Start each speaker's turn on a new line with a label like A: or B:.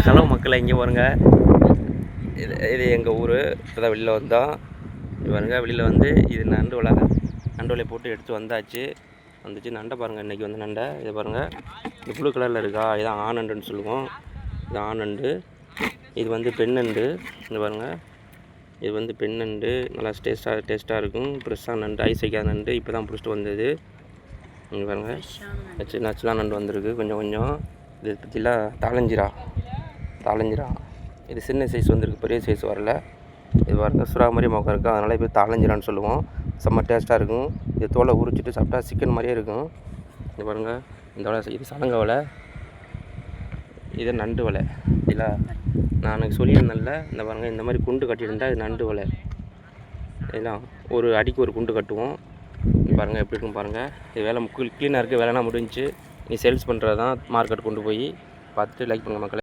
A: Hello மக்களை, இங்கே பாருங்க. இது எங்கள் ஊர். இப்போ தான் வெளியில் வந்தோம். இது பாருங்க, வெளியில் வந்து இது நண்டு வலையை போட்டு எடுத்து வந்துச்சு. நண்டை பாருங்கள். இன்றைக்கி வந்து நண்டை இதை பாருங்கள். இந்த ப்ளூ கலரில் இருக்கா, இதான் ஆண் நண்டுன்னு சொல்லுவோம். இது ஆண் நண்டு. இது வந்து பெண் நண்டு. இது பாருங்கள், இது வந்து பெண் நண்டு. நல்லா டேஸ்ட்டாக இருக்கும். ஃப்ரெஷ்ஷாக நண்டு, ஐஸ் வைக்காத நண்டு. இப்போ தான் பிடிச்சிட்டு வந்தது. இங்கே பாருங்கள், நச்சுலாம் நண்டு வந்திருக்கு கொஞ்சம். இது பற்றிலாம் தாளஞ்சிரா. இது சின்ன சைஸ் வந்திருக்கு, பெரிய சைஸ் வரல. இது பாருங்கள், சுறா மாதிரி முகம் இருக்கும். அதனால் இப்போ தாளஞ்சிரான்னு சொல்லுவோம். செம்ம டேஸ்ட்டாக இருக்கும். இது தோலை உரிச்சிட்டு சாப்பிட்டா சிக்கன் மாதிரியே இருக்கும். இது பாருங்கள், இந்த வலை இது சலங்கை வலை, இது நண்டு வலை. இல்லை, நான் எனக்கு சொல்லியிருந்தேன்ல, இந்த பாருங்கள், இந்த மாதிரி குண்டு கட்டியிருந்தால் இது நண்டு வலை. இதெல்லாம் ஒரு அடிக்கு ஒரு குண்டு கட்டுவோம். பாருங்கள் எப்படி இருக்கும் பாருங்கள். இது வேலை க்ளீனாக இருக்குது. வேலைனா முடிஞ்சு. நீ சேல்ஸ் பண்ணுறது தான். மார்க்கெட் கொண்டு போய் பார்த்துட்டு லைக் பண்ணுங்கள் மக்களே.